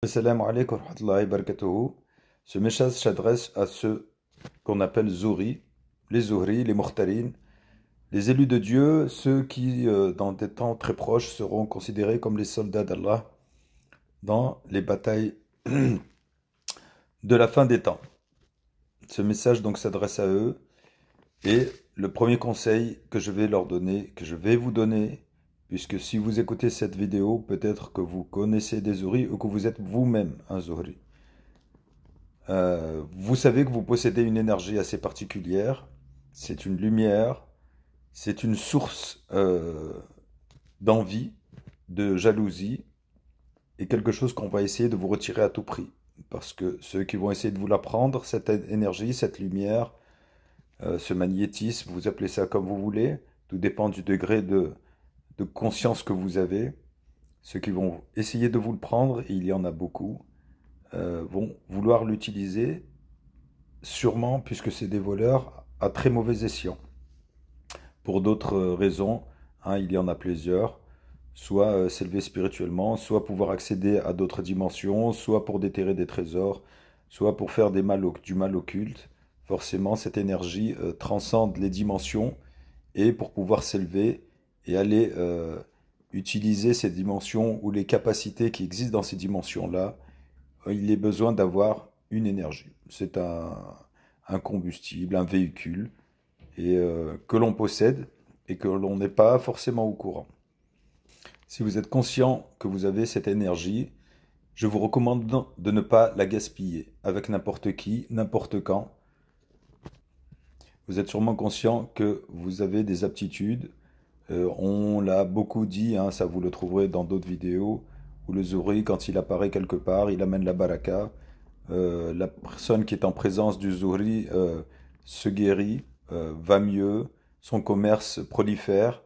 Assalamu alaikum wa rahmatullahi wa barakatuhu. Ce message s'adresse à ceux qu'on appelle Zouri, les Zohri, les Mukhtarines, les élus de Dieu, ceux qui, dans des temps très proches, seront considérés comme les soldats d'Allah dans les batailles de la fin des temps. Ce message donc s'adresse à eux et le premier conseil que je vais leur donner, que je vais vous donner, puisque si vous écoutez cette vidéo, peut-être que vous connaissez des Zohri ou que vous êtes vous-même un Zohri. Vous savez que vous possédez une énergie assez particulière, c'est une lumière, c'est une source d'envie, de jalousie, et quelque chose qu'on va essayer de vous retirer à tout prix. Parce que ceux qui vont essayer de vous la prendre, cette énergie, cette lumière, ce magnétisme, vous appelez ça comme vous voulez, tout dépend du degré de conscience que vous avez. Ceux qui vont essayer de vous le prendre, et il y en a beaucoup, vont vouloir l'utiliser, sûrement puisque c'est des voleurs, à très mauvais escient. Pour d'autres raisons, hein, il y en a plusieurs, soit s'élever spirituellement, soit pouvoir accéder à d'autres dimensions, soit pour déterrer des trésors, soit pour faire du mal occulte. Forcément, cette énergie transcende les dimensions et pour pouvoir s'élever et aller utiliser ces dimensions ou les capacités qui existent dans ces dimensions-là, il est besoin d'avoir une énergie. C'est un combustible, un véhicule, et que l'on possède et que l'on n'est pas forcément au courant. Si vous êtes conscient que vous avez cette énergie, je vous recommande de ne pas la gaspiller avec n'importe qui, n'importe quand. Vous êtes sûrement conscient que vous avez des aptitudes. On l'a beaucoup dit, hein, ça vous le trouverez dans d'autres vidéos, où le Zohri, quand il apparaît quelque part, il amène la baraka. La personne qui est en présence du Zohri se guérit, va mieux, son commerce prolifère,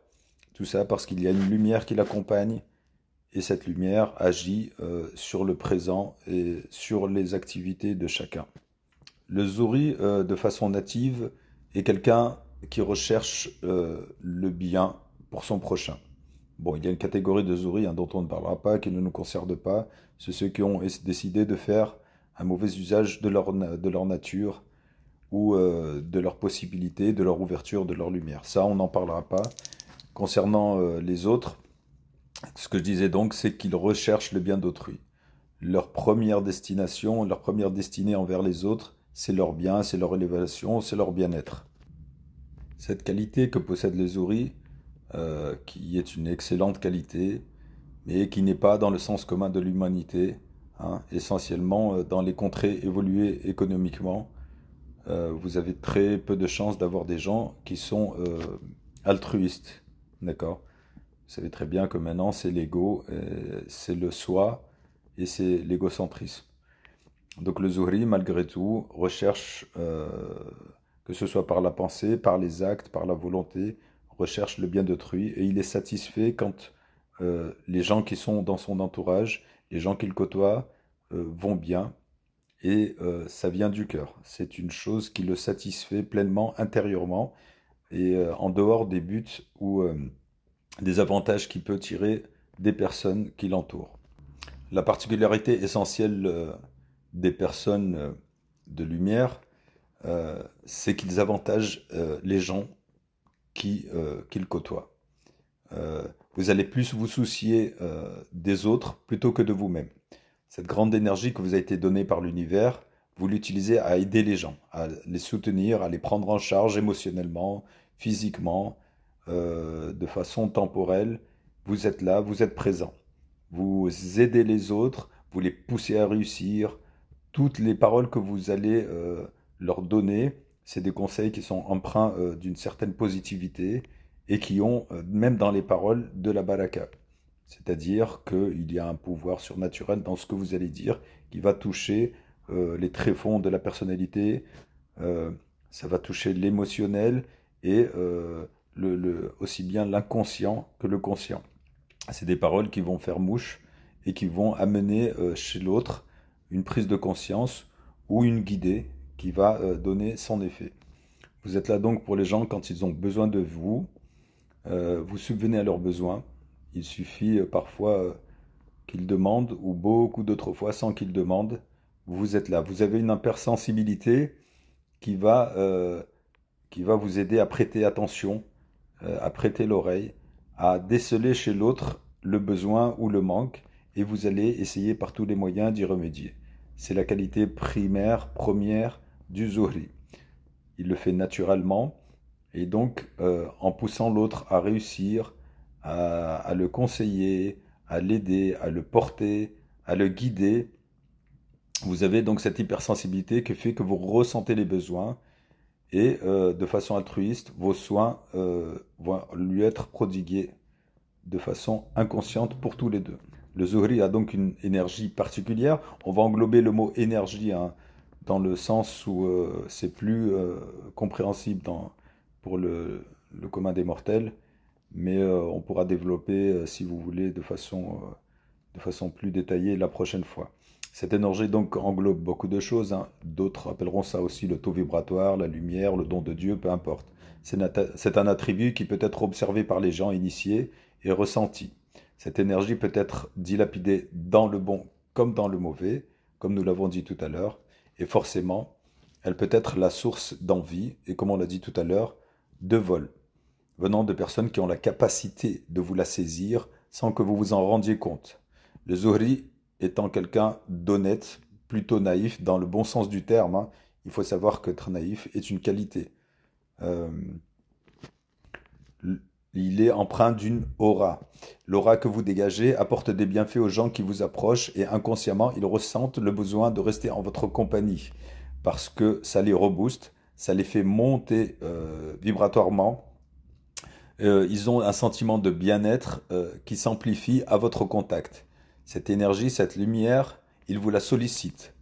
tout ça parce qu'il y a une lumière qui l'accompagne et cette lumière agit sur le présent et sur les activités de chacun. Le Zohri, de façon native, est quelqu'un qui recherche le bien pour son prochain. Bon, il y a une catégorie de Zohri dont on ne parlera pas, qui ne nous concerne pas, c'est ceux qui ont décidé de faire un mauvais usage de leur nature ou de leurs possibilités, de leur ouverture, de leur lumière. Ça, on n'en parlera pas. Concernant les autres, ce que je disais donc, c'est qu'ils recherchent le bien d'autrui. Leur première destination, leur première destinée envers les autres, c'est leur bien, c'est leur élévation, c'est leur bien-être. Cette qualité que possèdent les Zohri, qui est une excellente qualité, mais qui n'est pas dans le sens commun de l'humanité, hein, essentiellement dans les contrées évoluées économiquement. Vous avez très peu de chances d'avoir des gens qui sont altruistes, d'accord? Vous savez très bien que maintenant c'est l'ego, c'est le soi et c'est l'égocentrisme. Donc le Zohri, malgré tout, recherche, que ce soit par la pensée, par les actes, par la volonté, recherche le bien d'autrui et il est satisfait quand les gens qui sont dans son entourage, les gens qu'il côtoie, vont bien et ça vient du cœur. C'est une chose qui le satisfait pleinement intérieurement et en dehors des buts ou des avantages qu'il peut tirer des personnes qui l'entourent. La particularité essentielle des personnes de lumière, c'est qu'ils avantagent les gens qu'ils côtoient. Vous allez plus vous soucier des autres plutôt que de vous-même. Cette grande énergie que vous a été donnée par l'univers, vous l'utilisez à aider les gens, à les soutenir, à les prendre en charge émotionnellement, physiquement, de façon temporelle. Vous êtes là, vous êtes présent. Vous aidez les autres, vous les poussez à réussir. Toutes les paroles que vous allez leur donner, c'est des conseils qui sont empreints d'une certaine positivité et qui ont, même dans les paroles, de la baraka. C'est-à-dire qu'il y a un pouvoir surnaturel dans ce que vous allez dire qui va toucher les tréfonds de la personnalité, ça va toucher l'émotionnel et aussi bien l'inconscient que le conscient. C'est des paroles qui vont faire mouche et qui vont amener chez l'autre une prise de conscience ou une guidée qui va donner son effet. Vous êtes là donc pour les gens quand ils ont besoin de vous, vous subvenez à leurs besoins. Il suffit parfois qu'il demande, ou beaucoup d'autres fois sans qu'il demande, vous êtes là. Vous avez une hypersensibilité qui va, euh, qui va vous aider à prêter attention, à prêter l'oreille, à déceler chez l'autre le besoin ou le manque, et vous allez essayer par tous les moyens d'y remédier. C'est la qualité primaire, première du Zuhri. Il le fait naturellement, et donc en poussant l'autre à réussir, à le conseiller, à l'aider, à le porter, à le guider, vous avez donc cette hypersensibilité qui fait que vous ressentez les besoins et de façon altruiste, vos soins vont lui être prodigués de façon inconsciente pour tous les deux. Le Zuhri a donc une énergie particulière. On va englober le mot énergie, hein, dans le sens où c'est plus compréhensible pour le commun des mortels, mais on pourra développer, si vous voulez, de façon plus détaillée la prochaine fois. Cette énergie donc englobe beaucoup de choses, hein. D'autres appelleront ça aussi le taux vibratoire, la lumière, le don de Dieu, peu importe. C'est un attribut qui peut être observé par les gens initiés et ressenti. Cette énergie peut être dilapidée dans le bon comme dans le mauvais, comme nous l'avons dit tout à l'heure, et forcément, elle peut être la source d'envie et, comme on l'a dit tout à l'heure, de vol, venant de personnes qui ont la capacité de vous la saisir sans que vous vous en rendiez compte. Le Zuhri étant quelqu'un d'honnête, plutôt naïf, dans le bon sens du terme, hein. Il faut savoir qu'être naïf est une qualité. Euh, il est empreint d'une aura. L'aura que vous dégagez apporte des bienfaits aux gens qui vous approchent et inconsciemment, ils ressentent le besoin de rester en votre compagnie parce que ça les rebooste, ça les fait monter vibratoirement. Ils ont un sentiment de bien-être qui s'amplifie à votre contact. Cette énergie, cette lumière, ils vous la sollicitent.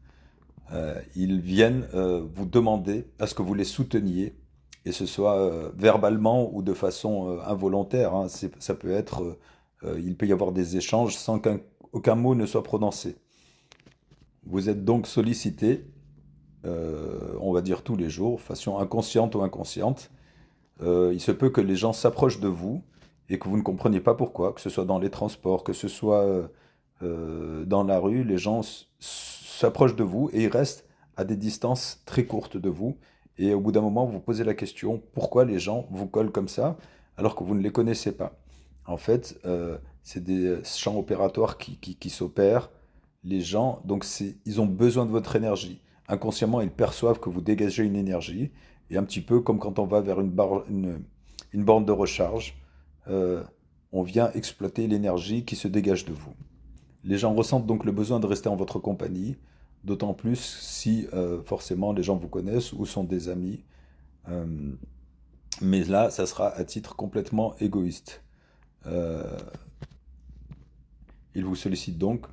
Ils viennent vous demander à ce que vous les souteniez, et ce soit verbalement ou de façon involontaire, hein. Ça peut être, il peut y avoir des échanges sans qu'aucun mot ne soit prononcé. Vous êtes donc sollicité, on va dire tous les jours, façon inconsciente ou inconsciente. Il se peut que les gens s'approchent de vous et que vous ne compreniez pas pourquoi, que ce soit dans les transports, que ce soit dans la rue, les gens s'approchent de vous et ils restent à des distances très courtes de vous. Et au bout d'un moment, vous vous posez la question, pourquoi les gens vous collent comme ça alors que vous ne les connaissez pas? En fait, c'est des champs opératoires qui s'opèrent. Les gens, donc ils ont besoin de votre énergie. Inconsciemment, ils perçoivent que vous dégagez une énergie. Et un petit peu comme quand on va vers une borne de recharge, euh, on vient exploiter l'énergie qui se dégage de vous. Les gens ressentent donc le besoin de rester en votre compagnie, d'autant plus si forcément les gens vous connaissent ou sont des amis. Euh, mais là, ça sera à titre complètement égoïste. Euh, ils vous sollicitent donc,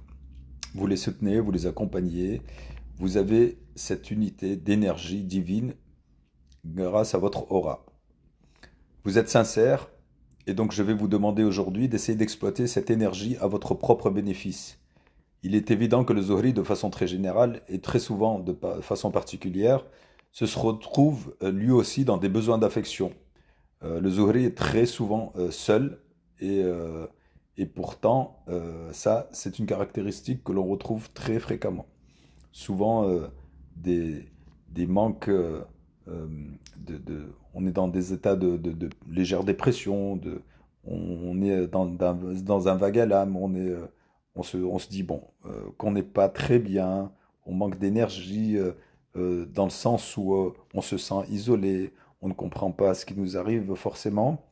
vous les soutenez, vous les accompagnez. Vous avez cette unité d'énergie divine grâce à votre aura. Vous êtes sincère, et donc je vais vous demander aujourd'hui d'essayer d'exploiter cette énergie à votre propre bénéfice. Il est évident que le Zuhri, de façon très générale, et très souvent de façon particulière, se retrouve lui aussi dans des besoins d'affection. Le Zuhri est très souvent seul, et, euh, et pourtant, ça, c'est une caractéristique que l'on retrouve très fréquemment. Souvent, des manques, euh, on est dans des états de légère dépression, on est dans un vague à l'âme, on se dit bon, qu'on n'est pas très bien, on manque d'énergie, dans le sens où on se sent isolé, on ne comprend pas ce qui nous arrive forcément.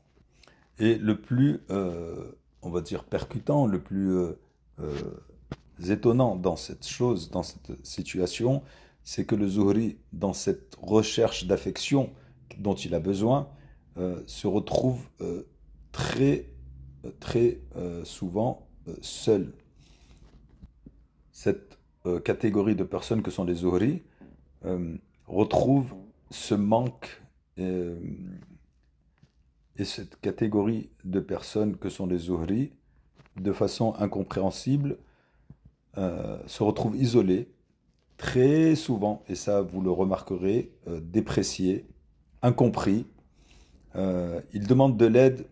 Et le plus, on va dire, percutant, le plus euh, étonnant dans cette chose, dans cette situation, c'est que le Zuhri, dans cette recherche d'affection dont il a besoin, se retrouve très, très souvent seul. Cette catégorie de personnes que sont les Zuhri retrouve ce manque euh, et cette catégorie de personnes que sont les Zuhri, de façon incompréhensible, se retrouve isolée très souvent, et ça vous le remarquerez, déprécié, incompris. Ils demandent de l'aide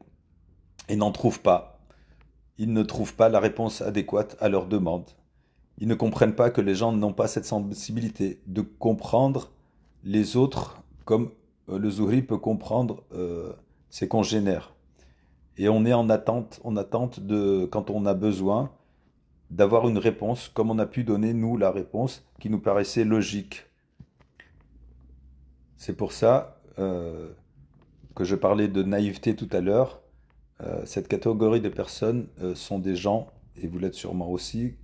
et n'en trouvent pas. Ils ne trouvent pas la réponse adéquate à leurs demandes. Ils ne comprennent pas que les gens n'ont pas cette sensibilité de comprendre les autres comme le Zuhri peut comprendre ses congénères. Et on est en attente de, quand on a besoin, d'avoir une réponse, comme on a pu donner, nous, la réponse qui nous paraissait logique. C'est pour ça que je parlais de naïveté tout à l'heure. Cette catégorie de personnes sont des gens, et vous l'êtes sûrement aussi,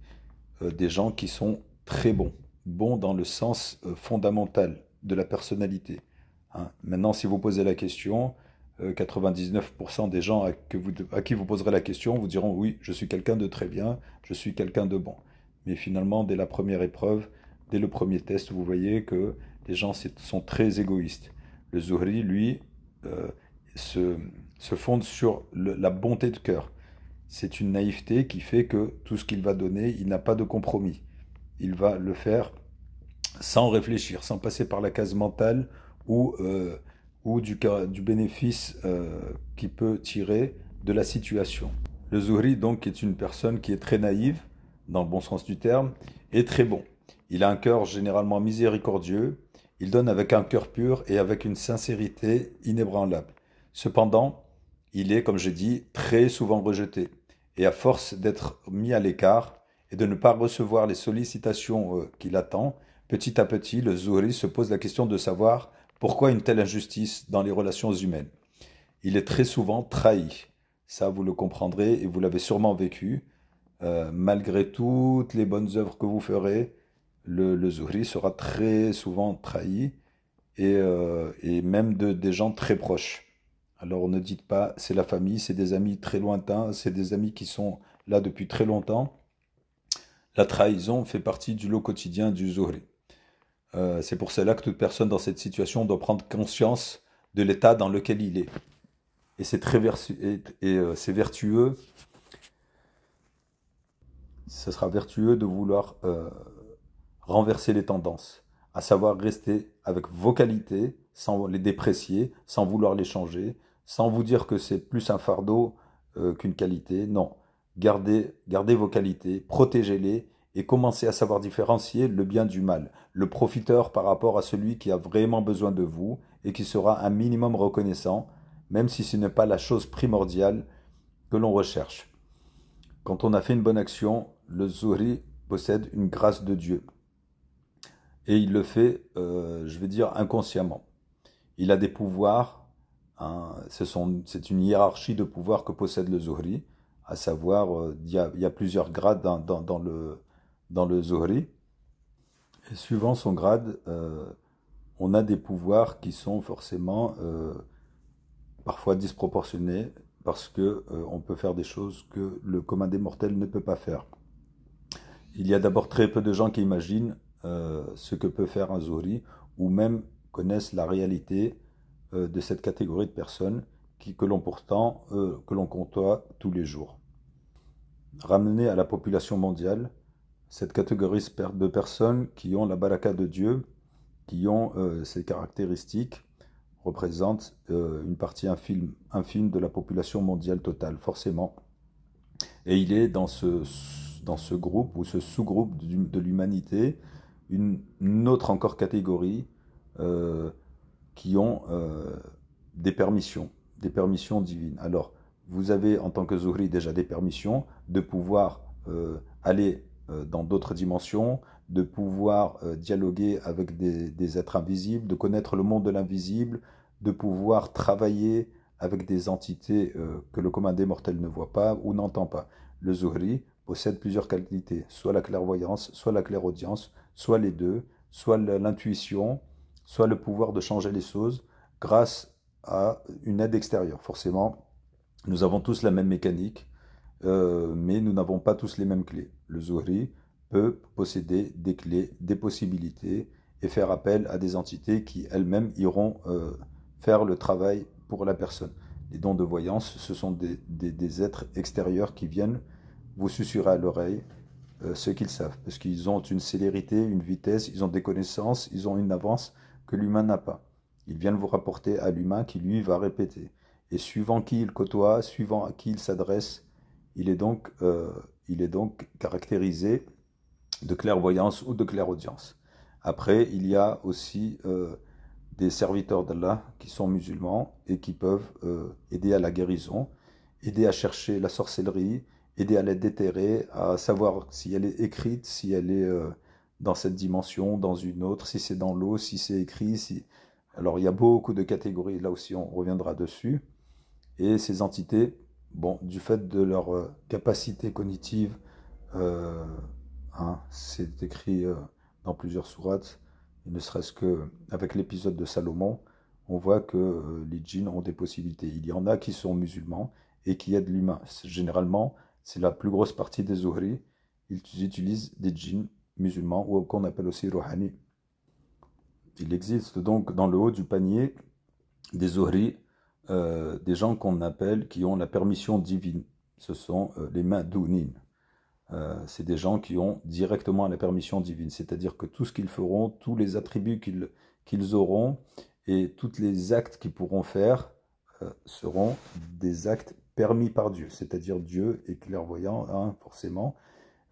des gens qui sont très bons. Bons dans le sens fondamental de la personnalité. Hein. Maintenant, si vous posez la question, 99% des gens à qui vous poserez la question vous diront oui, je suis quelqu'un de très bien, je suis quelqu'un de bon. Mais finalement, dès la première épreuve, dès le premier test, vous voyez que les gens sont très égoïstes. Le Zuhri, lui, euh, se, se fonde sur la bonté de cœur. C'est une naïveté qui fait que tout ce qu'il va donner, il n'a pas de compromis. Il va le faire sans réfléchir, sans passer par la case mentale ou, du bénéfice qu'il peut tirer de la situation. Le Zuhri, donc, est une personne qui est très naïve, dans le bon sens du terme, et très bon. Il a un cœur généralement miséricordieux, il donne avec un cœur pur et avec une sincérité inébranlable. Cependant, il est, comme j'ai dit, très souvent rejeté. Et à force d'être mis à l'écart et de ne pas recevoir les sollicitations qu'il attend, petit à petit, le Zuhri se pose la question de savoir pourquoi une telle injustice dans les relations humaines. Il est très souvent trahi. Ça, vous le comprendrez et vous l'avez sûrement vécu. Malgré toutes les bonnes œuvres que vous ferez, le Zuhri sera très souvent trahi et même des gens très proches. Alors ne dites pas c'est la famille, c'est des amis très lointains, c'est des amis qui sont là depuis très longtemps. La trahison fait partie du lot quotidien du Zuhri. C'est pour cela que toute personne dans cette situation doit prendre conscience de l'état dans lequel il est. Et c'est c'est vertueux, ce sera vertueux de vouloir renverser les tendances, à savoir rester avec vos qualités, sans les déprécier, sans vouloir les changer, sans vous dire que c'est plus un fardeau qu'une qualité. Non, gardez vos qualités, protégez-les et commencez à savoir différencier le bien du mal, le profiteur par rapport à celui qui a vraiment besoin de vous et qui sera un minimum reconnaissant, même si ce n'est pas la chose primordiale que l'on recherche. Quand on a fait une bonne action, le Zuhri possède une grâce de Dieu. Et il le fait, je vais dire, inconsciemment. Il a des pouvoirs, hein, c'est une hiérarchie de pouvoirs que possède le Zuhri, à savoir, il y a plusieurs grades dans le Zuhri. Et suivant son grade, on a des pouvoirs qui sont forcément parfois disproportionnés, parce que on peut faire des choses que le commun des mortels ne peut pas faire. Il y a d'abord très peu de gens qui imaginent ce que peut faire un Zuhri, ou même connaissent la réalité de cette catégorie de personnes que l'on côtoie tous les jours. Ramener à la population mondiale cette catégorie de personnes qui ont la baraka de Dieu, qui ont ces caractéristiques, représente une partie infime de la population mondiale totale, forcément. Et il est dans ce groupe ou ce sous-groupe de l'humanité, une autre encore catégorie qui ont des permissions divines. Alors, vous avez en tant que Zuhri déjà des permissions de pouvoir aller dans d'autres dimensions, de pouvoir dialoguer avec des êtres invisibles, de connaître le monde de l'invisible, de pouvoir travailler avec des entités que le commun des mortels ne voit pas ou n'entend pas. Le Zuhri possède plusieurs qualités, soit la clairvoyance, soit la clairaudience, soit les deux, soit l'intuition, soit le pouvoir de changer les choses grâce à une aide extérieure. Forcément, nous avons tous la même mécanique, mais nous n'avons pas tous les mêmes clés. Le Zuhri peut posséder des clés, des possibilités et faire appel à des entités qui elles-mêmes iront faire le travail pour la personne. Les dons de voyance, ce sont des êtres extérieurs qui viennent vous susurrer à l'oreille ce qu'ils savent, parce qu'ils ont une célérité, une vitesse, ils ont des connaissances, ils ont une avance que l'humain n'a pas. Ils viennent vous rapporter à l'humain qui, lui, va répéter. Et suivant qui il côtoie, suivant à qui il s'adresse, il est donc caractérisé de clairvoyance ou de clairaudience. Après, il y a aussi des serviteurs d'Allah qui sont musulmans et qui peuvent aider à la guérison, aider à chercher la sorcellerie, aider à la déterrer, à savoir si elle est écrite, si elle est dans cette dimension, dans une autre, si c'est dans l'eau, si c'est écrit. Si... Alors il y a beaucoup de catégories, là aussi on reviendra dessus. Et ces entités, bon, du fait de leur capacité cognitive, euh, hein, c'est écrit dans plusieurs sourates, et ne serait-ce qu'avec l'épisode de Salomon, on voit que les djinns ont des possibilités. Il y en a qui sont musulmans et qui aident l'humain. Généralement, c'est la plus grosse partie des Zuhri. Ils utilisent des djinns musulmans ou qu'on appelle aussi Rouhani. Il existe donc dans le haut du panier des Zuhri, des gens qu'on appelle, qui ont la permission divine. Ce sont les Madounines. C'est des gens qui ont directement la permission divine. C'est-à-dire que tout ce qu'ils feront, tous les attributs qu'ils auront et tous les actes qu'ils pourront faire seront des actes permis par Dieu. C'est-à-dire Dieu est clairvoyant, hein, forcément.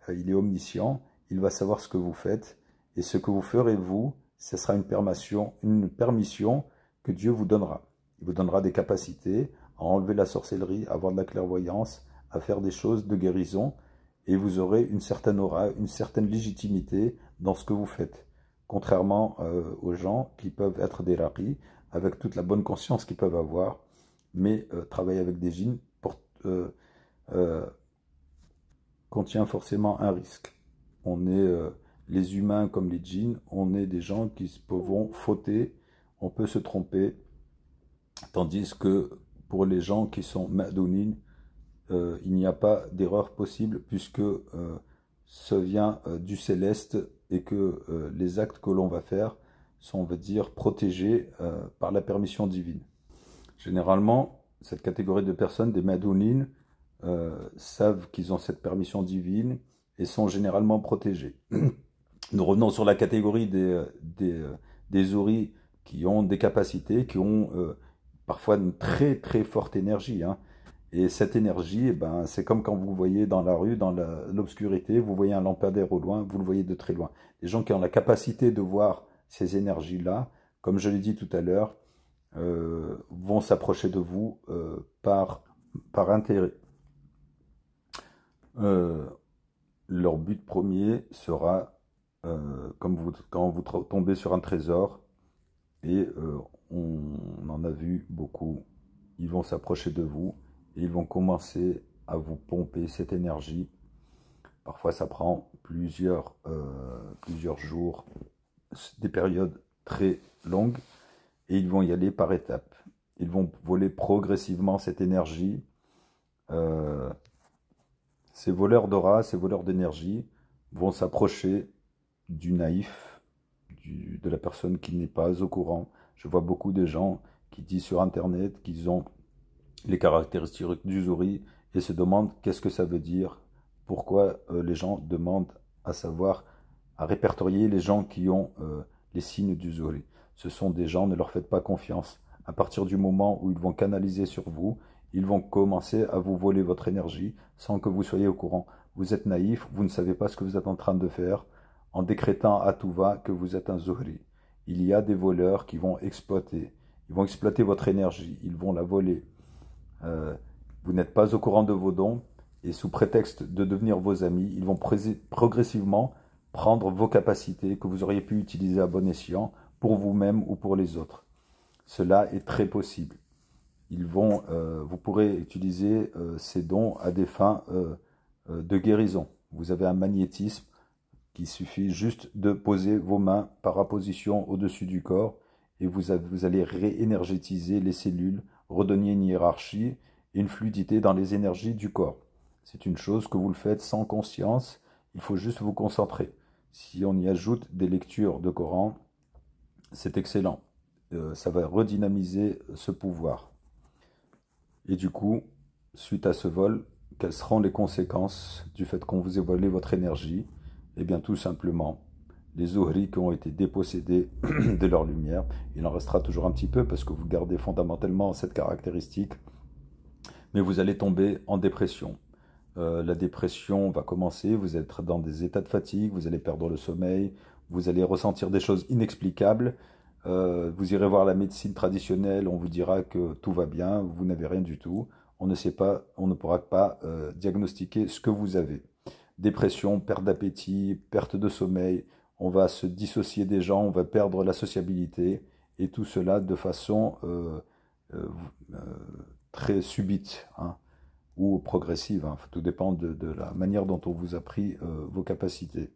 Il est omniscient. Il va savoir ce que vous faites. Et ce que vous ferez, vous, ce sera une permission que Dieu vous donnera. Il vous donnera des capacités à enlever la sorcellerie, à avoir de la clairvoyance, à faire des choses de guérison, et vous aurez une certaine aura, une certaine légitimité dans ce que vous faites. Contrairement aux gens qui peuvent être des raqis, avec toute la bonne conscience qu'ils peuvent avoir, mais travailler avec des djinns contient forcément un risque. On est, les humains comme les djinns, on est des gens qui peuvent fauter, on peut se tromper, tandis que pour les gens qui sont madounines, il n'y a pas d'erreur possible puisque ça vient du céleste et que les actes que l'on va faire sont, on va dire, protégés par la permission divine. Généralement, cette catégorie de personnes, des madounines, savent qu'ils ont cette permission divine et sont généralement protégés. Nous revenons sur la catégorie des Zuhri qui ont des capacités, qui ont parfois une très très forte énergie. Hein. Et cette énergie, eh ben, c'est comme quand vous voyez dans la rue, dans l'obscurité, vous voyez un lampadaire au loin, vous le voyez de très loin. Les gens qui ont la capacité de voir ces énergies-là, comme je l'ai dit tout à l'heure, vont s'approcher de vous par intérêt. Leur but premier sera, quand vous tombez sur un trésor, et on en a vu beaucoup, ils vont s'approcher de vous, et ils vont commencer à vous pomper cette énergie. Parfois ça prend plusieurs jours, des périodes très longues, et ils vont y aller par étapes. Ils vont voler progressivement cette énergie. Ces voleurs d'aura, ces voleurs d'énergie vont s'approcher du naïf, de la personne qui n'est pas au courant. Je vois beaucoup de gens qui disent sur Internet qu'ils ont les caractéristiques du Zuhri et se demandent qu'est-ce que ça veut dire, pourquoi les gens demandent à savoir, à répertorier les gens qui ont les signes du Zuhri. Ce sont des gens, ne leur faites pas confiance. À partir du moment où ils vont canaliser sur vous, ils vont commencer à vous voler votre énergie sans que vous soyez au courant. Vous êtes naïf, vous ne savez pas ce que vous êtes en train de faire en décrétant à tout va que vous êtes un Zuhri. Il y a des voleurs qui vont exploiter. Ils vont exploiter votre énergie, ils vont la voler. Vous n'êtes pas au courant de vos dons et sous prétexte de devenir vos amis, ils vont progressivement prendre vos capacités que vous auriez pu utiliser à bon escient pour vous-même ou pour les autres. Cela est très possible. Vous pourrez utiliser ces dons à des fins de guérison. Vous avez un magnétisme qu'il suffit juste de poser vos mains par apposition au-dessus du corps et vous allez réénergétiser les cellules, redonner une hiérarchie et une fluidité dans les énergies du corps. C'est une chose que vous le faites sans conscience, il faut juste vous concentrer. Si on y ajoute des lectures de Coran, c'est excellent. Ça va redynamiser ce pouvoir. Et du coup, suite à ce vol, quelles seront les conséquences du fait qu'on vous ait volé votre énergie? Eh bien, tout simplement, les Zuhri qui ont été dépossédés de leur lumière, il en restera toujours un petit peu parce que vous gardez fondamentalement cette caractéristique, mais vous allez tomber en dépression. La dépression va commencer, vous allez être dans des états de fatigue, vous allez perdre le sommeil, vous allez ressentir des choses inexplicables. Vous irez voir la médecine traditionnelle, on vous dira que tout va bien, vous n'avez rien du tout. On ne sait pas, on ne pourra pas diagnostiquer ce que vous avez. Dépression, perte d'appétit, perte de sommeil, on va se dissocier des gens, on va perdre la sociabilité, et tout cela de façon euh, euh, très subite, hein, ou progressive, hein. Tout dépend de la manière dont on vous a pris vos capacités.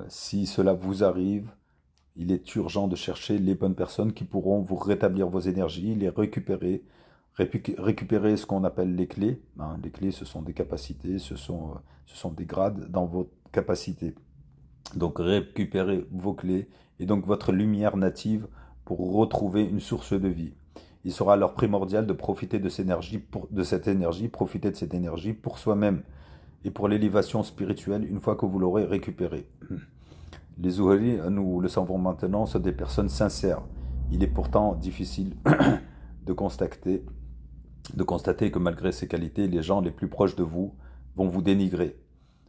Si cela vous arrive, il est urgent de chercher les bonnes personnes qui pourront vous rétablir vos énergies, les récupérer ce qu'on appelle les clés, hein. Les clés, ce sont des capacités, ce sont des grades dans vos capacités. Donc récupérez vos clés et donc votre lumière native pour retrouver une source de vie. Il sera alors primordial de profiter de cette énergie, profiter de cette énergie pour soi-même et pour l'élévation spirituelle une fois que vous l'aurez récupérée. Les Zuhri, nous le savons maintenant, sont des personnes sincères. Il est pourtant difficile de constater, que malgré ces qualités, les gens les plus proches de vous vont vous dénigrer,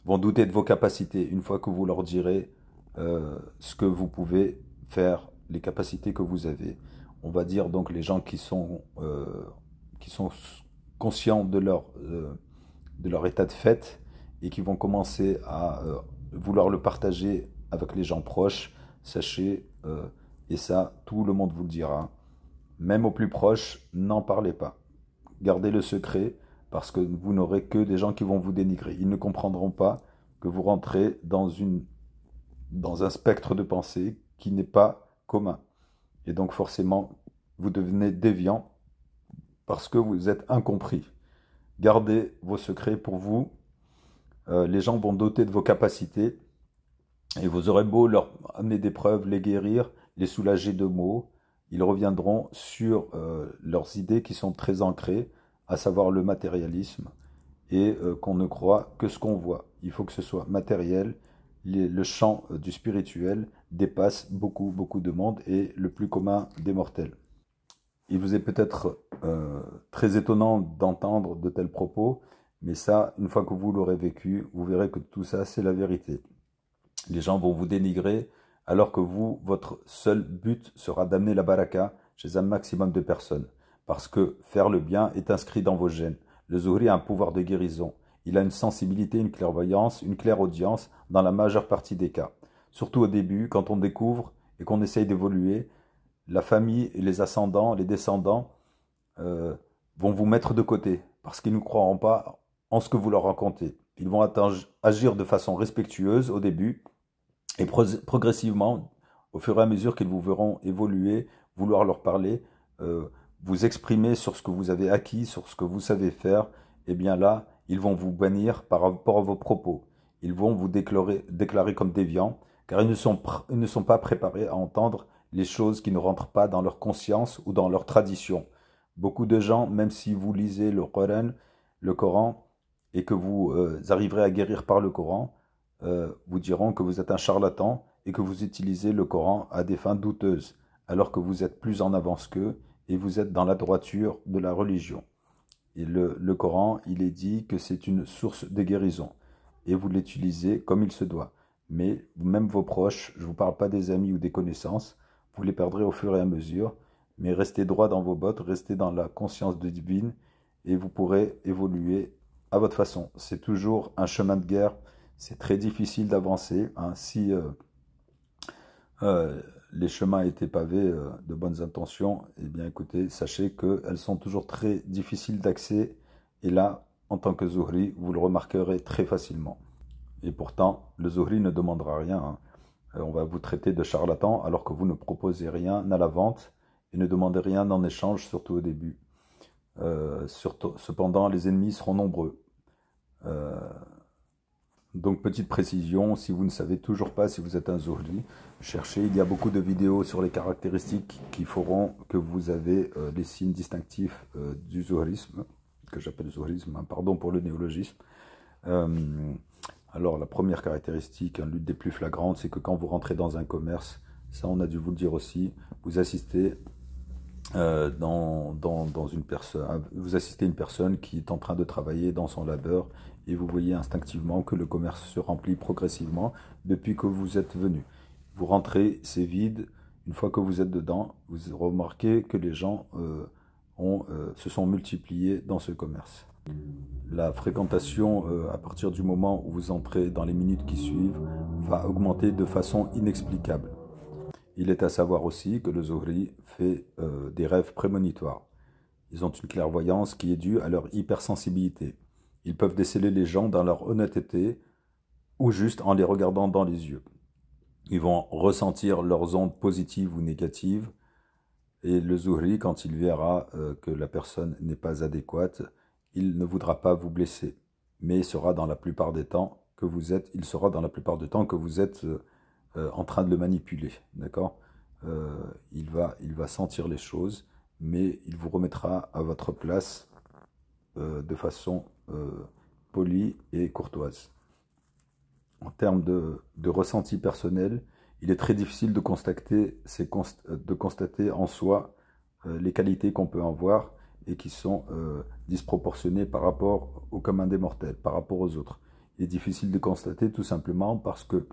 vont douter de vos capacités une fois que vous leur direz ce que vous pouvez faire, les capacités que vous avez. On va dire donc les gens qui sont conscients de leur état de fait et qui vont commencer à vouloir le partager avec les gens proches. Sachez, et ça tout le monde vous le dira, même aux plus proches, n'en parlez pas. Gardez le secret parce que vous n'aurez que des gens qui vont vous dénigrer. Ils ne comprendront pas que vous rentrez dans un spectre de pensée qui n'est pas commun. Et donc forcément, vous devenez déviant parce que vous êtes incompris. Gardez vos secrets pour vous. Les gens vont douter de vos capacités et vous aurez beau leur amener des preuves, les guérir, les soulager de maux. Ils reviendront sur leurs idées qui sont très ancrées, à savoir le matérialisme, et qu'on ne croit que ce qu'on voit. Il faut que ce soit matériel. Le champ du spirituel dépasse beaucoup, beaucoup de monde et le plus commun des mortels. Il vous est peut-être très étonnant d'entendre de tels propos, mais ça, une fois que vous l'aurez vécu, vous verrez que tout ça, c'est la vérité. Les gens vont vous dénigrer, alors que vous, votre seul but sera d'amener la baraka chez un maximum de personnes. Parce que faire le bien est inscrit dans vos gènes. Le Zuhri a un pouvoir de guérison. Il a une sensibilité, une clairvoyance, une clairaudience dans la majeure partie des cas. Surtout au début, quand on découvre et qu'on essaye d'évoluer, la famille et les ascendants, les descendants vont vous mettre de côté parce qu'ils ne croiront pas en ce que vous leur racontez. Ils vont agir de façon respectueuse au début et progressivement, au fur et à mesure qu'ils vous verront évoluer, vouloir leur parler, vous exprimer sur ce que vous avez acquis, sur ce que vous savez faire, et bien là, ils vont vous bannir par rapport à vos propos. Ils vont vous déclarer comme déviants, car ils ne sont pas préparés à entendre les choses qui ne rentrent pas dans leur conscience ou dans leur tradition. Beaucoup de gens, même si vous lisez le Coran, et que vous arriverez à guérir par le Coran, vous diront que vous êtes un charlatan et que vous utilisez le Coran à des fins douteuses, alors que vous êtes plus en avance qu'eux et vous êtes dans la droiture de la religion. Et le Coran, il est dit que c'est une source de guérison et vous l'utilisez comme il se doit. Mais même vos proches, je ne vous parle pas des amis ou des connaissances, vous les perdrez au fur et à mesure, mais restez droit dans vos bottes, restez dans la conscience divine et vous pourrez évoluer à votre façon. C'est toujours un chemin de guerre, c'est très difficile d'avancer, hein. Si les chemins étaient pavés de bonnes intentions, eh bien écoutez, sachez qu'elles sont toujours très difficiles d'accès, et là, en tant que Zuhri, vous le remarquerez très facilement. Et pourtant, le Zuhri ne demandera rien, hein. On va vous traiter de charlatan alors que vous ne proposez rien à la vente et ne demandez rien en échange, surtout au début. Cependant, les ennemis seront nombreux. Donc, petite précision, si vous ne savez toujours pas si vous êtes un Zuhri, cherchez, il y a beaucoup de vidéos sur les caractéristiques qui feront que vous avez les signes distinctifs du Zuhrisme, que j'appelle Zuhrisme, hein, pardon pour le néologisme. Alors, la première caractéristique, l'une des plus flagrantes, c'est que quand vous rentrez dans un commerce, ça on a dû vous le dire aussi, vous assistez dans une personne, vous assistez une personne qui est en train de travailler dans son labeur et vous voyez instinctivement que le commerce se remplit progressivement depuis que vous êtes venu. Vous rentrez, c'est vide. Une fois que vous êtes dedans, vous remarquez que les gens se sont multipliés dans ce commerce. La fréquentation, à partir du moment où vous entrez dans les minutes qui suivent, va augmenter de façon inexplicable. Il est à savoir aussi que le Zohri fait des rêves prémonitoires. Ils ont une clairvoyance qui est due à leur hypersensibilité. Ils peuvent déceler les gens dans leur honnêteté ou juste en les regardant dans les yeux. Ils vont ressentir leurs ondes positives ou négatives. Et le Zohri, quand il verra que la personne n'est pas adéquate, il ne voudra pas vous blesser. Mais il sera dans la plupart des temps que vous êtes, en train de le manipuler, d'accord. Il va sentir les choses, mais il vous remettra à votre place de façon polie et courtoise. En termes de ressenti personnel, il est très difficile de constater en soi les qualités qu'on peut avoir et qui sont disproportionnées par rapport au commun des mortels, par rapport aux autres. Il est difficile de constater tout simplement parce que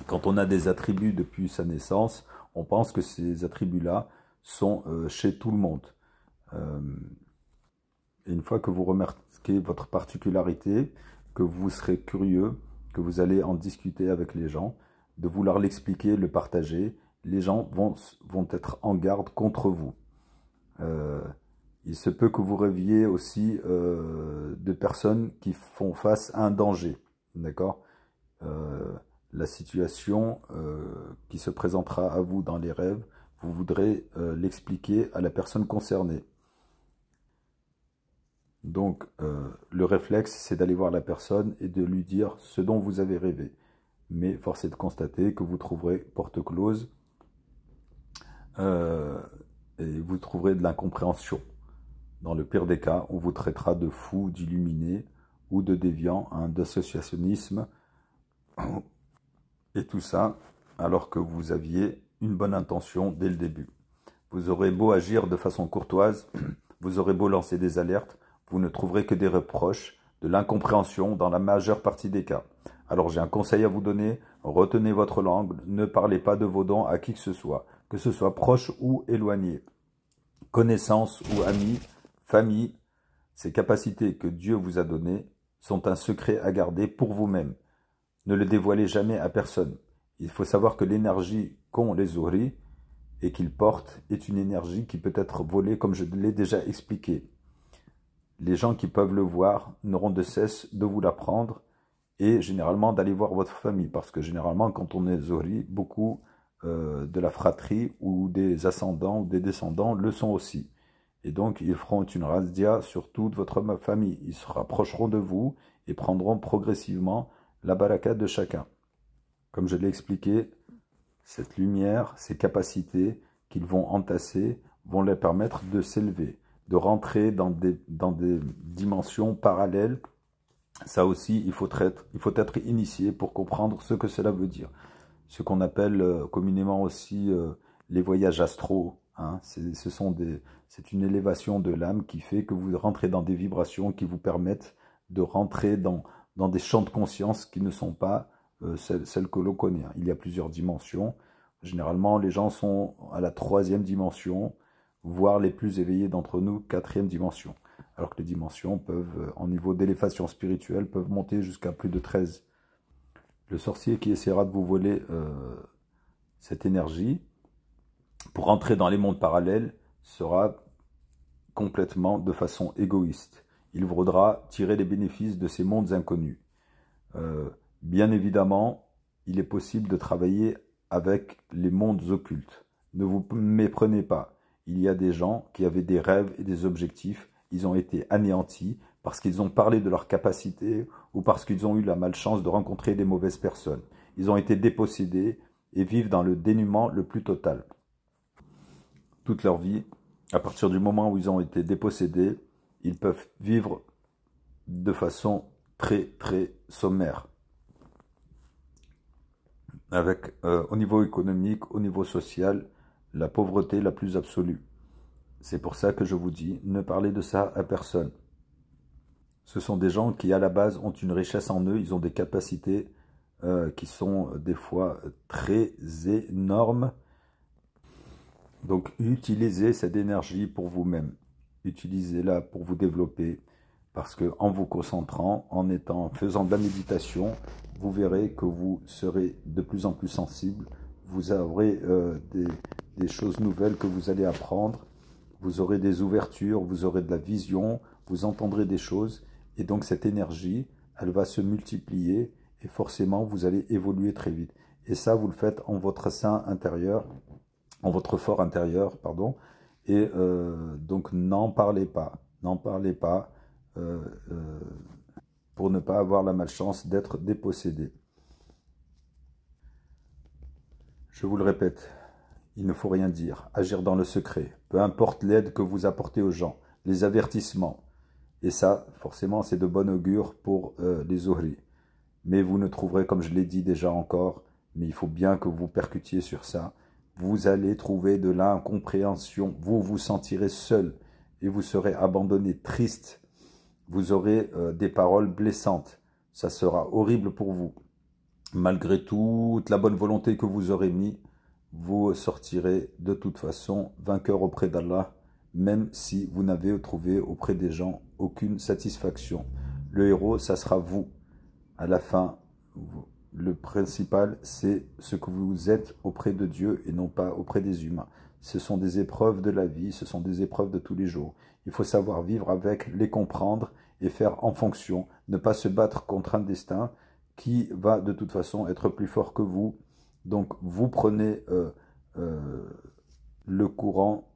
quand on a des attributs depuis sa naissance, on pense que ces attributs-là sont chez tout le monde. Et une fois que vous remarquez votre particularité, que vous serez curieux, que vous allez en discuter avec les gens, de vouloir l'expliquer, le partager, les gens vont être en garde contre vous. Il se peut que vous rêviez aussi de personnes qui font face à un danger, d'accord. La situation qui se présentera à vous dans les rêves, vous voudrez l'expliquer à la personne concernée. Donc, le réflexe, c'est d'aller voir la personne et de lui dire ce dont vous avez rêvé. Mais force est de constater que vous trouverez porte close et vous trouverez de l'incompréhension. Dans le pire des cas, on vous traitera de fou, d'illuminé ou de déviant, hein, d'associationnisme. Et tout ça alors que vous aviez une bonne intention dès le début. Vous aurez beau agir de façon courtoise, vous aurez beau lancer des alertes, vous ne trouverez que des reproches, de l'incompréhension dans la majeure partie des cas. Alors j'ai un conseil à vous donner, retenez votre langue, ne parlez pas de vos dons à qui que ce soit proche ou éloigné. Connaissances ou amis, famille, ces capacités que Dieu vous a données sont un secret à garder pour vous-même. Ne le dévoilez jamais à personne. Il faut savoir que l'énergie qu'ont les Zohri et qu'ils portent est une énergie qui peut être volée comme je l'ai déjà expliqué. Les gens qui peuvent le voir n'auront de cesse de vous l'apprendre et généralement d'aller voir votre famille. Parce que généralement quand on est Zohri, beaucoup de la fratrie ou des ascendants ou des descendants le sont aussi. Et donc ils feront une razdia sur toute votre famille. Ils se rapprocheront de vous et prendront progressivement la baraka de chacun. Comme je l'ai expliqué, cette lumière, ces capacités qu'ils vont entasser, vont leur permettre de s'élever, de rentrer dans des dimensions parallèles. Ça aussi, il faut être initié pour comprendre ce que cela veut dire. Ce qu'on appelle communément aussi les voyages astraux. Hein. C'est une élévation de l'âme qui fait que vous rentrez dans des vibrations qui vous permettent de rentrer dans des champs de conscience qui ne sont pas celles que l'on connaît. Il y a plusieurs dimensions. Généralement, les gens sont à la 3e dimension, voire les plus éveillés d'entre nous, 4e dimension. Alors que les dimensions peuvent, en niveau d'élévation spirituelle, peuvent monter jusqu'à plus de 13. Le sorcier qui essaiera de vous voler cette énergie pour entrer dans les mondes parallèles sera complètement de façon égoïste. Il voudra tirer les bénéfices de ces mondes inconnus. Bien évidemment, il est possible de travailler avec les mondes occultes. Ne vous méprenez pas. Il y a des gens qui avaient des rêves et des objectifs. Ils ont été anéantis parce qu'ils ont parlé de leurs capacités ou parce qu'ils ont eu la malchance de rencontrer des mauvaises personnes. Ils ont été dépossédés et vivent dans le dénuement le plus total. Toute leur vie, à partir du moment où ils ont été dépossédés, ils peuvent vivre de façon très très sommaire. Avec, au niveau économique, au niveau social, la pauvreté la plus absolue. C'est pour ça que je vous dis, ne parlez de ça à personne. Ce sont des gens qui, à la base, ont une richesse en eux, ils ont des capacités qui sont des fois très énormes. Donc, utilisez cette énergie pour vous-même. Utilisez-la pour vous développer. Parce que en vous concentrant, en faisant de la méditation, vous verrez que vous serez de plus en plus sensible. Vous aurez des choses nouvelles que vous allez apprendre. Vous aurez des ouvertures, vous aurez de la vision, vous entendrez des choses. Et donc cette énergie, elle va se multiplier et forcément vous allez évoluer très vite. Et ça, vous le faites en votre sein intérieur, en votre fort intérieur, pardon. Et donc n'en parlez pas, euh, euh, pour ne pas avoir la malchance d'être dépossédé. Je vous le répète, il ne faut rien dire, agir dans le secret, peu importe l'aide que vous apportez aux gens, les avertissements. Et ça, forcément, c'est de bon augure pour les Zohri. Mais vous ne trouverez, comme je l'ai dit déjà encore, mais il faut bien que vous percutiez sur ça, vous allez trouver de l'incompréhension, vous vous sentirez seul et vous serez abandonné, triste. Vous aurez des paroles blessantes, ça sera horrible pour vous. Malgré toute la bonne volonté que vous aurez mis, vous sortirez de toute façon vainqueur auprès d'Allah, même si vous n'avez trouvé auprès des gens aucune satisfaction. Le héros, ça sera vous. À la fin, le principal, c'est ce que vous êtes auprès de Dieu et non pas auprès des humains. Ce sont des épreuves de la vie, ce sont des épreuves de tous les jours. Il faut savoir vivre avec, les comprendre et faire en fonction. Ne pas se battre contre un destin qui va de toute façon être plus fort que vous. Donc vous prenez le courant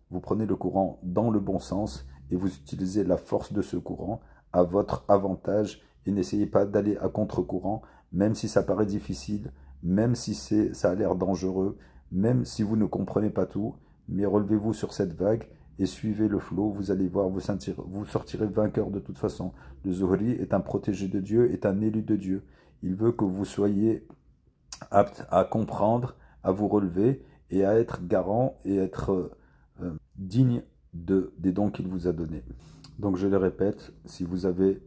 dans le bon sens et vous utilisez la force de ce courant à votre avantage et n'essayez pas d'aller à contre-courant, même si ça paraît difficile, même si ça a l'air dangereux, même si vous ne comprenez pas tout, mais relevez-vous sur cette vague et suivez le flot, vous allez voir, vous sortirez vainqueur de toute façon. Le Zohri est un protégé de Dieu, est un élu de Dieu. Il veut que vous soyez apte à comprendre, à vous relever et à être garant et être digne des dons qu'il vous a donnés. Donc je le répète, si vous avez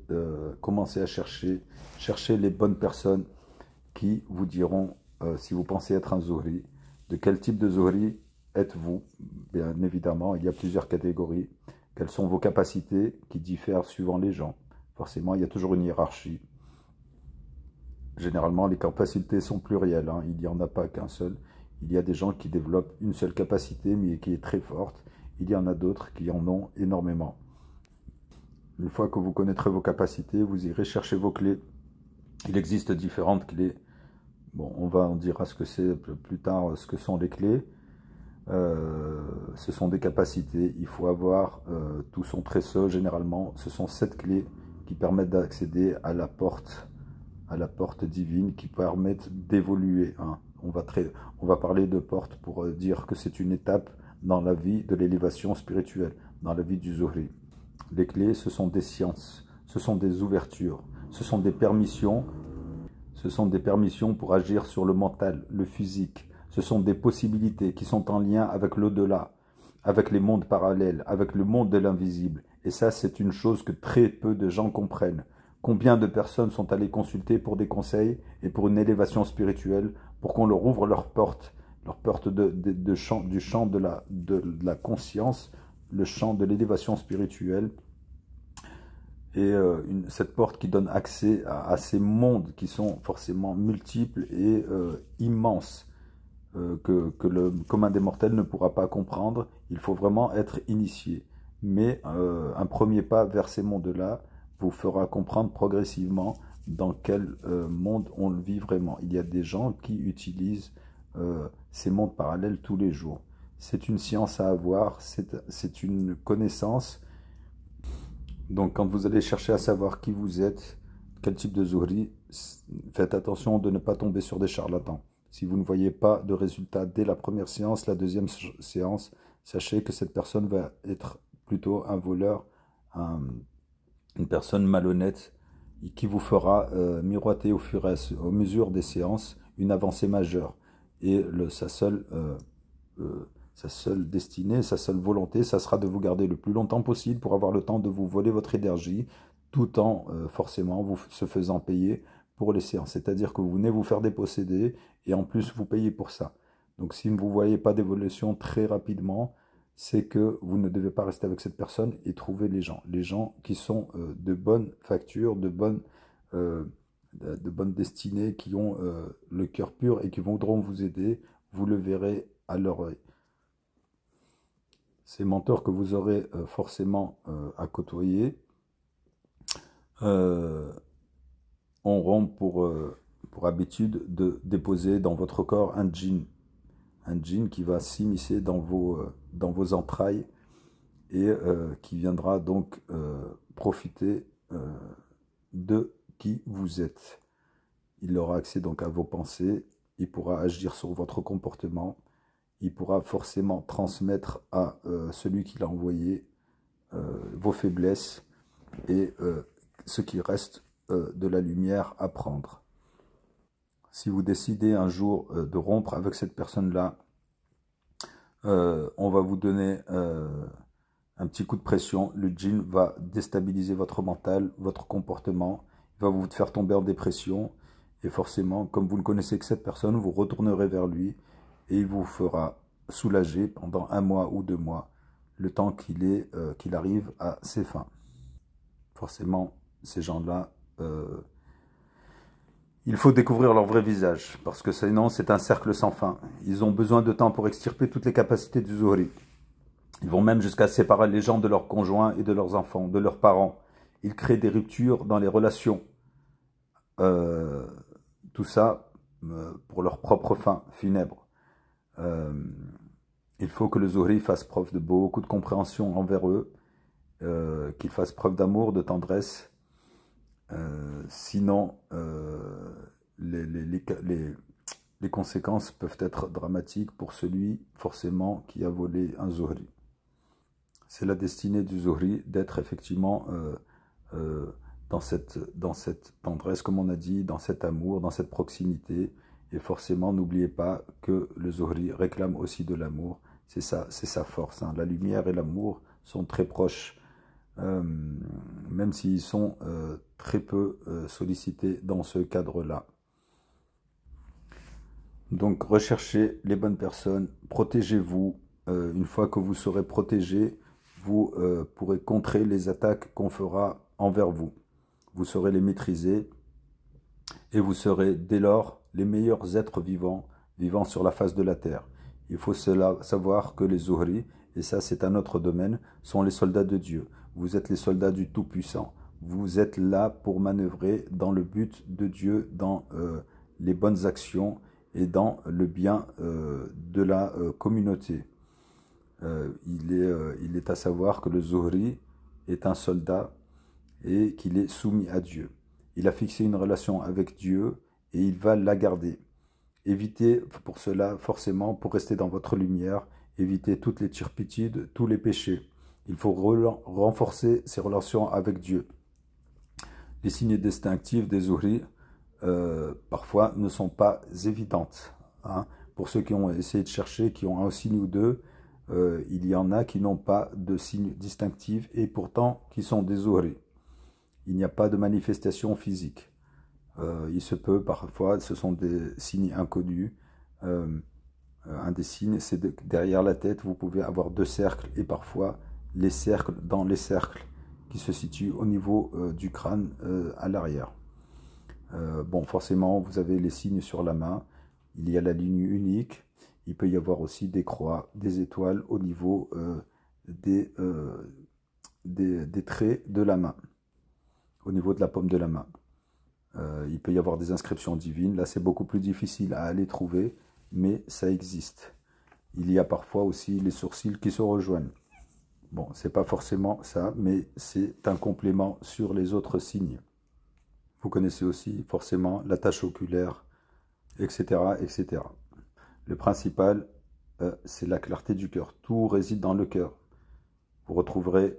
commencé à chercher les bonnes personnes qui vous diront, si vous pensez être un Zohri, de quel type de Zohri êtes-vous? Bien évidemment, il y a plusieurs catégories. Quelles sont vos capacités qui diffèrent suivant les gens? Forcément, il y a toujours une hiérarchie. Généralement, les capacités sont plurielles, hein. Il n'y en a pas qu'un seul. Il y a des gens qui développent une seule capacité, mais qui est très forte. Il y en a d'autres qui en ont énormément. Une fois que vous connaîtrez vos capacités, vous irez chercher vos clés. Il existe différentes clés. Bon, on dira ce que c'est plus tard, ce que sont les clés. Ce sont des capacités. Il faut avoir tout son trésor, généralement. Ce sont 7 clés qui permettent d'accéder à la porte divine, qui permettent d'évoluer. Hein. On va parler de porte pour dire que c'est une étape dans la vie de l'élévation spirituelle, dans la vie du Zohri. Les clés, ce sont des sciences, ce sont des ouvertures, ce sont des permissions pour agir sur le mental, le physique. Ce sont des possibilités qui sont en lien avec l'au-delà, avec les mondes parallèles, avec le monde de l'invisible. Et ça, c'est une chose que très peu de gens comprennent. Combien de personnes sont allées consulter pour des conseils et pour une élévation spirituelle, pour qu'on leur ouvre leur porte du champ de la conscience, le champ de l'élévation spirituelle, et cette porte qui donne accès à ces mondes qui sont forcément multiples et immenses, que le commun des mortels ne pourra pas comprendre. Il faut vraiment être initié. Mais un premier pas vers ces mondes-là vous fera comprendre progressivement dans quel monde on le vit vraiment. Il y a des gens qui utilisent ces mondes parallèles tous les jours. C'est une science à avoir, c'est une connaissance. Donc quand vous allez chercher à savoir qui vous êtes, quel type de Zohri, faites attention de ne pas tomber sur des charlatans. Si vous ne voyez pas de résultat dès la première séance, la deuxième séance, sachez que cette personne va être plutôt un voleur, une personne malhonnête qui vous fera miroiter au mesure des séances une avancée majeure. Et sa seule destinée, sa seule volonté, ça sera de vous garder le plus longtemps possible pour avoir le temps de vous voler votre énergie, tout en forcément vous se faisant payer pour les séances. C'est-à-dire que vous venez vous faire déposséder et en plus vous payez pour ça. Donc si vous ne voyez pas d'évolution très rapidement, c'est que vous ne devez pas rester avec cette personne et trouver les gens qui sont de bonne facture, de bonne destinée, qui ont le cœur pur et qui voudront vous aider. Vous le verrez à leur œil. Ces mentors que vous aurez forcément à côtoyer auront pour habitude de déposer dans votre corps un djinn qui va s'immiscer dans vos entrailles et qui viendra donc profiter de qui vous êtes. Il aura accès donc à vos pensées, il pourra agir sur votre comportement, il pourra forcément transmettre à celui qui l'a envoyé vos faiblesses et ce qui reste de la lumière à prendre. Si vous décidez un jour de rompre avec cette personne-là, on va vous donner un petit coup de pression. Le djinn va déstabiliser votre mental, votre comportement. Il va vous faire tomber en dépression. Et forcément, comme vous ne connaissez que cette personne, vous retournerez vers lui et il vous fera soulager pendant 1 mois ou 2 mois, le temps qu'il arrive à ses fins. Forcément, ces gens-là, il faut découvrir leur vrai visage, parce que sinon c'est un cercle sans fin. Ils ont besoin de temps pour extirper toutes les capacités du Zuhri. Ils vont même jusqu'à séparer les gens de leurs conjoints et de leurs enfants, de leurs parents. Ils créent des ruptures dans les relations. Tout ça pour leur propre fin funèbre. Il faut que le Zuhri fasse preuve de beaucoup de compréhension envers eux, qu'il fasse preuve d'amour, de tendresse. Sinon, les conséquences peuvent être dramatiques pour celui, forcément, qui a volé un Zuhri. C'est la destinée du Zuhri d'être effectivement dans cette tendresse, comme on a dit, dans cet amour, dans cette proximité. Et forcément, n'oubliez pas que le Zuhri réclame aussi de l'amour. C'est sa force. Hein. La lumière et l'amour sont très proches. Même s'ils sont très peu sollicités dans ce cadre-là. Donc, recherchez les bonnes personnes, protégez-vous. Une fois que vous serez protégé, vous pourrez contrer les attaques qu'on fera envers vous. Vous saurez les maîtriser et vous serez dès lors les meilleurs êtres vivants sur la face de la terre. Il faut savoir que les Zuhri, et ça c'est un autre domaine, sont les soldats de Dieu. Vous êtes les soldats du Tout-Puissant. Vous êtes là pour manœuvrer dans le but de Dieu, dans les bonnes actions et dans le bien de la communauté. Il est à savoir que le Zuhri est un soldat et qu'il est soumis à Dieu. Il a fixé une relation avec Dieu et il va la garder. Évitez pour cela, forcément, pour rester dans votre lumière, évitez toutes les turpitudes, tous les péchés. Il faut renforcer ses relations avec Dieu. Les signes distinctifs des Zuhri, parfois, ne sont pas évidentes. Hein. Pour ceux qui ont essayé de chercher, qui ont un signe ou deux, il y en a qui n'ont pas de signes distinctifs et pourtant qui sont des Zuhri. Il n'y a pas de manifestation physique. Il se peut parfois, ce sont des signes inconnus. Un des signes, c'est derrière la tête, vous pouvez avoir 2 cercles et parfois les cercles dans les cercles qui se situent au niveau du crâne à l'arrière. Bon, forcément, vous avez les signes sur la main. Il y a la ligne unique. Il peut y avoir aussi des croix, des étoiles au niveau des traits de la main, au niveau de la paume de la main. Il peut y avoir des inscriptions divines. Là, c'est beaucoup plus difficile à aller trouver, mais ça existe. Il y a parfois aussi les sourcils qui se rejoignent. Bon, c'est pas forcément ça, mais c'est un complément sur les autres signes. Vous connaissez aussi forcément la tache oculaire, etc., etc. Le principal, c'est la clarté du cœur. Tout réside dans le cœur. Vous retrouverez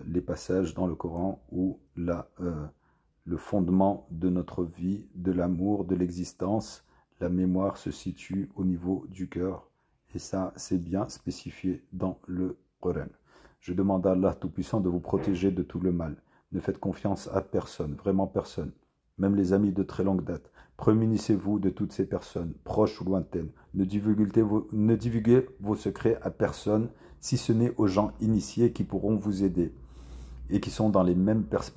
les passages dans le Coran où le fondement de notre vie, de l'amour, de l'existence, la mémoire se situe au niveau du cœur. Et ça, c'est bien spécifié dans le Coran. Je demande à Allah Tout-Puissant de vous protéger de tout le mal. Ne faites confiance à personne, vraiment personne, même les amis de très longue date. Prémunissez-vous de toutes ces personnes, proches ou lointaines. Ne divulguez vos secrets à personne, si ce n'est aux gens initiés qui pourront vous aider et qui sont dans les mêmes perspectives